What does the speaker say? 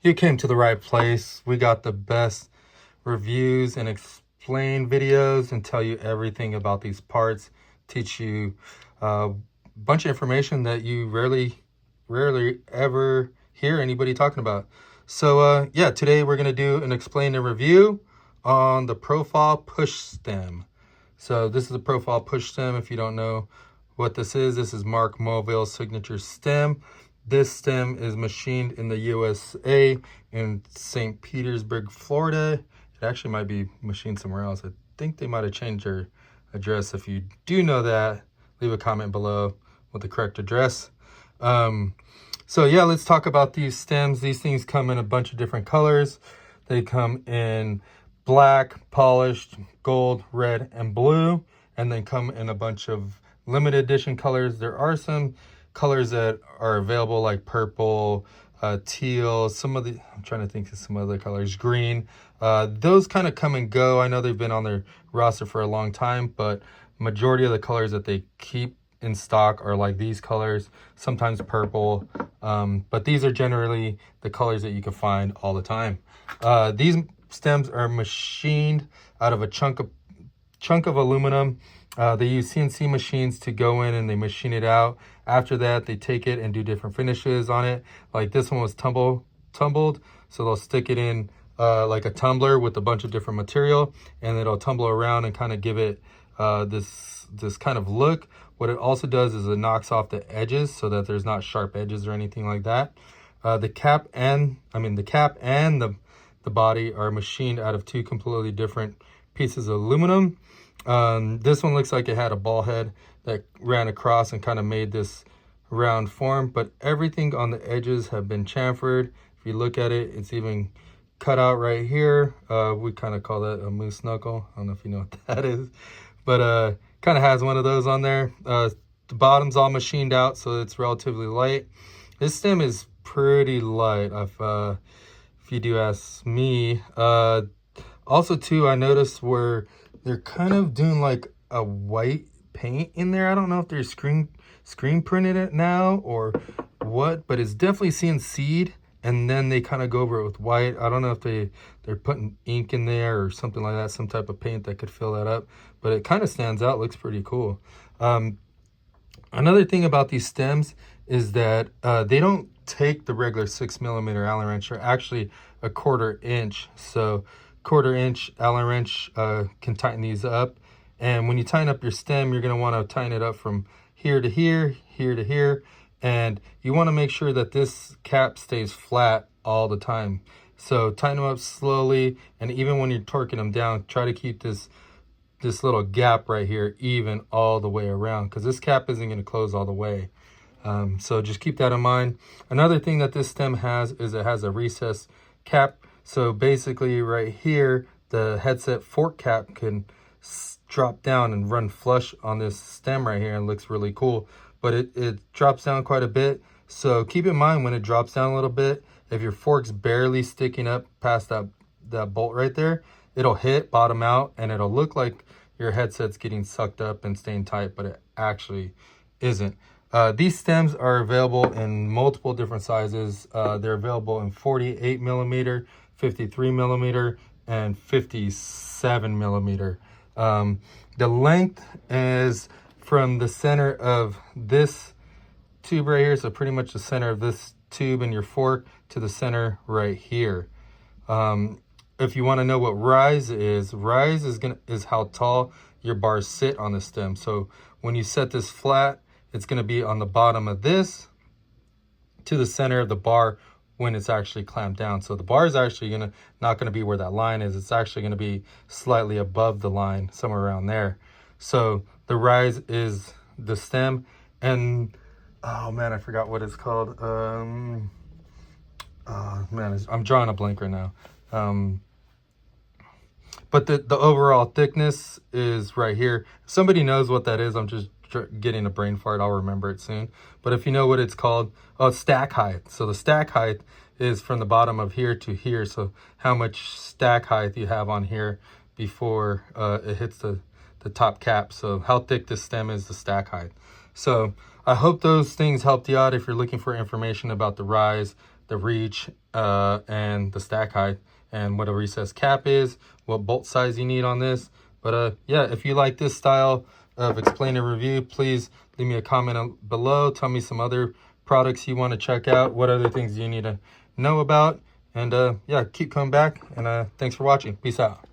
You came to the right place. We got the best reviews and explain videos and tell you everything about these parts, teach you a bunch of information that you rarely ever hear anybody talking about. So yeah, today we're gonna do an explain and review on the profile push stem. So this is a profile push stem. If you don't know what this is Mark Mulville's signature stem. This stem is machined in the USA in St. Petersburg, Florida. It actually might be machined somewhere else. I think they might have changed their address. If you do know that, leave a comment below with the correct address. So yeah, let's talk about these stems. These things come in a bunch of different colors. They come in black, polished, gold, red, and blue, and then come in a bunch of limited edition colors. There are some colors that are available like purple, teal, I'm trying to think of some other colors, green. Those kind of come and go. I know they've been on their roster for a long time, but majority of the colors that they keep in stock are like these colors, sometimes purple, but these are generally the colors that you can find all the time. These stems are machined out of a chunk of aluminum. They use CNC machines to go in and they machine it out. After that, they take it and do different finishes on it. Like this one was tumbled, so they'll stick it in like a tumbler with a bunch of different material, and it'll tumble around and kind of give it this kind of look. What it also does is it knocks off the edges so that there's not sharp edges or anything like that. The cap and the body are machined out of two completely different pieces of aluminum. This one looks like it had a ball head that ran across and kind of made this round form, but everything on the edges have been chamfered. If you look at it, it's even cut out right here. We kind of call that a moose knuckle. I don't know if you know what that is, but kind of has one of those on there. The bottom's all machined out, so it's relatively light. This stem is pretty light, if you do ask me. Also too, I noticed where they're kind of doing like a white paint in there. I don't know if they're screen printed it now or what, but it's definitely CNC'd, and then they kind of go over it with white. I don't know if they're putting ink in there or something like that, some type of paint that could fill that up, but it kind of stands out, looks pretty cool. Another thing about these stems is that they don't take the regular 6mm Allen wrench. They're actually a 1/4 inch. So 1/4 inch Allen wrench can tighten these up. And when you tighten up your stem, you're going to want to tighten it up from here to here, here to here. And you want to make sure that this cap stays flat all the time. So tighten them up slowly, and even when you're torquing them down, try to keep this little gap right here even all the way around, because this cap isn't going to close all the way. So just keep that in mind. Another thing that this stem has is it has a recessed cap. So basically right here, the headset fork cap can drop down and run flush on this stem right here, and looks really cool. But it drops down quite a bit. So keep in mind when it drops down a little bit, if your fork's barely sticking up past that bolt right there, it'll hit, bottom out, and it'll look like your headset's getting sucked up and staying tight, but it actually isn't. These stems are available in multiple different sizes. They're available in 48mm, 53mm, and 57mm. The length is from the center of this tube right here, so pretty much the center of this tube and your fork to the center right here. If you want to know what rise is how tall your bars sit on the stem. So when you set this flat, it's going to be on the bottom of this to the center of the bar when it's actually clamped down. So the bar is actually not going to be where that line is. It's actually going to be slightly above the line, somewhere around there. So the rise is the stem, and oh man, I forgot what it's called. Oh man, I'm drawing a blank right now. But the overall thickness is right here. If somebody knows what that is, I'm just getting a brain fart. I'll remember it soon. But if you know what it's called, it's stack height. So the stack height is from the bottom of here to here. So how much stack height you have on here before it hits the top cap. So how thick this stem is, the stack height. So I hope those things helped you out if you're looking for information about the rise, the reach, and the stack height, and what a recessed cap is, what bolt size you need on this. But yeah, if you like this style of explain and review, please leave me a comment below. Tell me some other products you want to check out, what other things you need to know about. And yeah, keep coming back, and thanks for watching. Peace out.